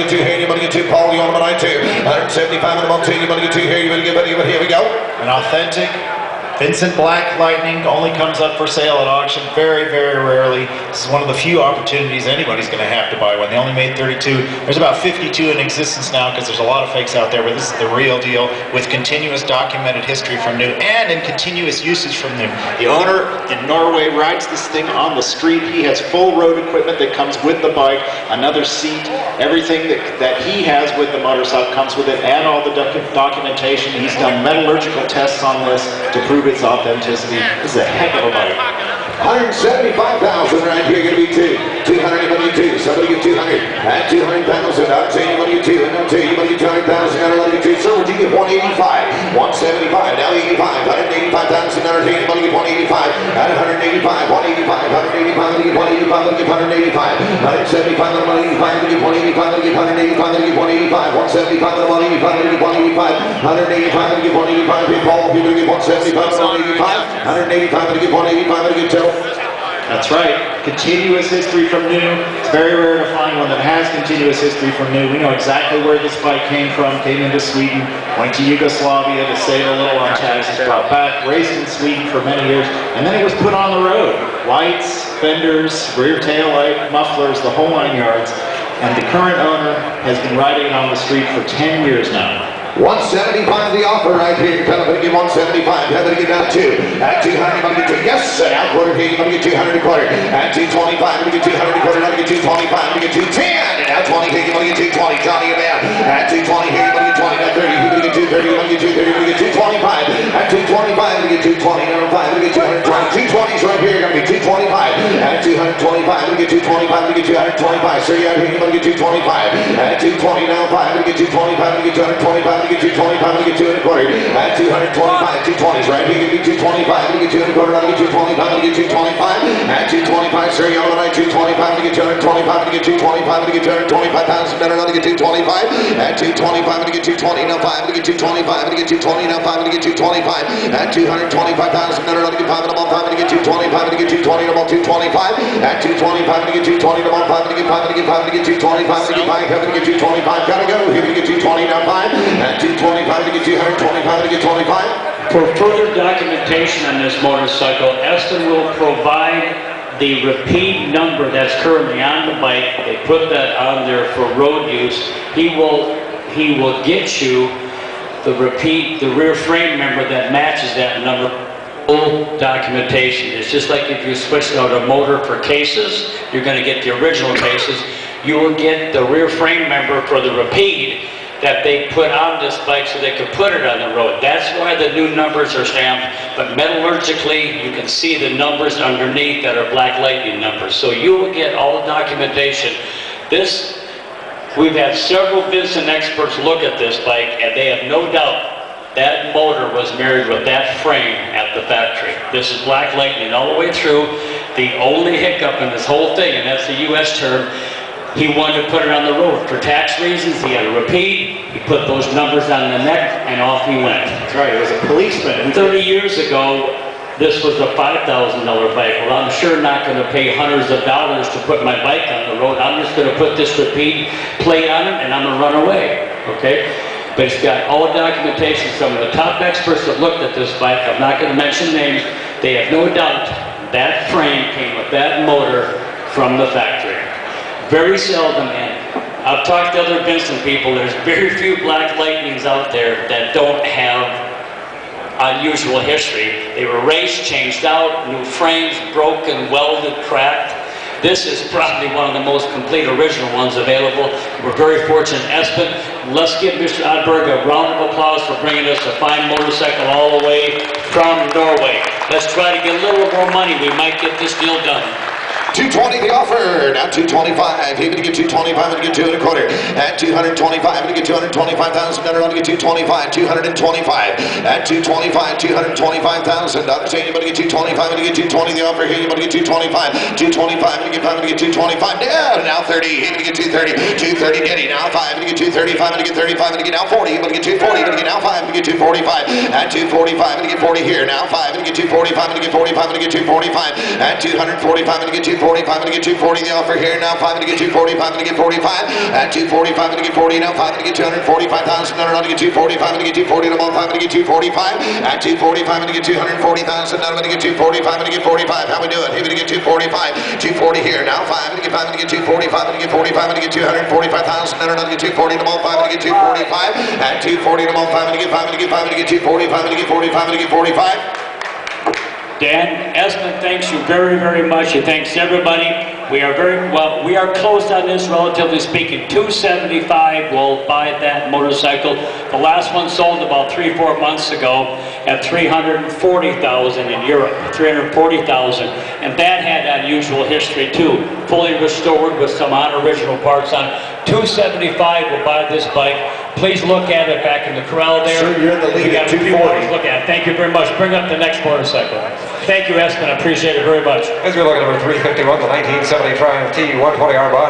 to get 2 here, you're going to get 2 Paul, you're going to get 2. 175 on the ball 2, you're going to get 2 here, you're going to get, but here we go. An authentic Vincent Black Lightning only comes up for sale at auction very, very rarely. This is one of the few opportunities anybody's going to have to buy one. They only made 32. There's about 52 in existence now because there's a lot of fakes out there, but this is the real deal with continuous documented history from new and in continuous usage from new. The owner in Norway rides this thing on the street. He has full road equipment that comes with the bike, another seat, everything that he has with the motorcycle comes with it, and all the documentation. He's done metallurgical tests on this to prove its authenticity. This is a heck of a bike. 175,000 right here, going to be 2. 200, you're going to get 2. Somebody get 200. At 200,000, I'm saying you're going to get 2. And I'm saying you're going to get 200,000. I'm going to get 2. So would you get 185? 175, now 85. 185,000, I'm saying you're going to get 185. At 185, 185, 185, 185, 185. 175, I'm going to get 185, 185, 185, 185, 175, 185, 185, 185, 185, Paul, you're going to get 175, 185, 185, I'm going to get 185, I'm going to get 2. That's right. Continuous history from new. It's very rare to find one that has continuous history from new. We know exactly where this bike came from. Came into Sweden, went to Yugoslavia to save a little on taxes, brought back, raced in Sweden for many years, and then it was put on the road. Lights, fenders, rear tail light, mufflers, the whole 9 yards. And the current owner has been riding it on the street for 10 years now. 175 the offer right here. Tell them to get 175. You're going to get down 2. At 200, you're going to get 2. Yes, out quarter here. You're going to get 200 a quarter. At 225, you're going to get 200 a quarter. You're going to get 225. You're going to get 210. And now 20 here. You're going to get 220. Johnny, you're down. At 220 here. You're going to get 20. At 30, you're going to get 230. You're going to get 230. You're going to get 225. At 225, you're going to get 220. Number 5, you're going to get 220. 220s right here. You're going to be 225. At 225, you're going to get 225. You're going to get 225. So you're out here. You're going to get 225. At 220, now 5, you're going to get 225. You're going to get 225. You're going to get 225. Get 2 and a quarter. At 225, 220s right here. Give me 225. You get 2 and a quarter. I'm going to get 225. I'm going to get 225. At 225, sir, you're on the night 225. I'm going to get 225. I'm going to get 225. I'm going to get 225,000 better. I'm going to get 225. At 225, I'm going to get 220. Now 5. I'm going to get 225. I'm going to get 220. Now 5. I'm going to get 225. At 225,000 better. I'm going to get 5 and I'm on 5. I'm going to get 225. I'm going to get 220. I'm on 225. At 225, I'm going to get 220. I'm on 5. I'm going to get 5. I'm going to get 5. I'm going to get 225. I'm going to get 5. I'm going to get 225. Gotta go. Here we get 220. Now 5. At 225. Get 225 to get 25. For further documentation on this motorcycle, Eston will provide the repeat number that's currently on the bike. They put that on there for road use. He will get you the rear frame number that matches that number. Full documentation. It's just like if you switched out a motor for cases, you're going to get the original cases. You will get the rear frame number for the repeat that they put on this bike so they could put it on the road. That's why the new numbers are stamped, but metallurgically you can see the numbers underneath that are Black Lightning numbers. So you will get all the documentation. We've had several Vincent experts look at this bike and they have no doubt that motor was married with that frame at the factory. This is Black Lightning all the way through. The only hiccup in this whole thing, and that's the US term, he wanted to put it on the road. For tax reasons, he had to repeat. He put those numbers on the neck, and off he went. That's right, it was a policeman. 30 years ago, this was a $5,000 bike. Well, I'm sure not going to pay hundreds of dollars to put my bike on the road. I'm just going to put this repeat plate on it, and I'm going to run away, okay? But it's got all the documentation. Some of the top experts have looked at this bike. I'm not going to mention names. They have no doubt that frame came with that motor from the factory. Very seldom, and I've talked to other Vincent people, there's very few Black Lightnings out there that don't have unusual history. They were raced, changed out, new frames, broken, welded, cracked. This is probably one of the most complete original ones available. We're very fortunate. Espen, let's give Mr. Oddberg a round of applause for bringing us a fine motorcycle all the way from Norway. Let's try to get a little more money. We might get this deal done. 220 the offer. Now 225. Here to get 225. I'm going to get 2 and a quarter. At 225. I'm going to get 225,000. I'm going to get 225. 225. At 225. $225,000. You're going to get 225. I'm going to get 220 the offer. Here you're going to get 225. 225. I'm going to get 5. I'm going to get 225. Down. Now 30. Here to get 230. 230 getting. Now 5. I'm going to get 235. I'm going to get 35. I'm going to get now 40. I'm going to get 240. I'm going to get now 5. I'm going to get 245. At 245. I'm going to get 40 here. Now 5. I'm going to get 245. I'm going to get 45. I'm going to get 245. At 245. I'm going to get 245. 245, I'm gonna get 240 the offer here now. 5 gonna get 245, I'm gonna get 45. At 245, I'm gonna get 40 now. 5 gonna get 245,000. No, I'm gonna get 245, I'm gonna get 240 to 5, I'm gonna get 245. At 245, I'm gonna get 240,000. Now I'm gonna get 245, I'm gonna get 45. How we do it? Here we get 245, 240 here now. 5 gonna get 5, I'm gonna get 245, I'm gonna get 45, I'm gonna get 245,000. No, I'm gonna get 240 to 5, I'm gonna get 245. At 240 to 5, I'm gonna get 5, I'm gonna get 5, I'm gonna get 245, I'm gonna get 45, I'm gonna get 45. Dan, Esmond thanks you very, very much. He thanks everybody. We are closed on this, relatively speaking. 275 will buy that motorcycle. The last one sold about 3-4 months ago at 340,000 in Europe, 340,000. And that had unusual history too. Fully restored with some original parts on it. 275 will buy this bike. Please look at it back in the corral there. Sure, you're in the lead We got at a few more to 240. look at. Thank you very much. Bring up the next motorcycle. Thank you, Esmond. I appreciate it very much. As we look at number 351, the 1970 Triumph T120 R bottom.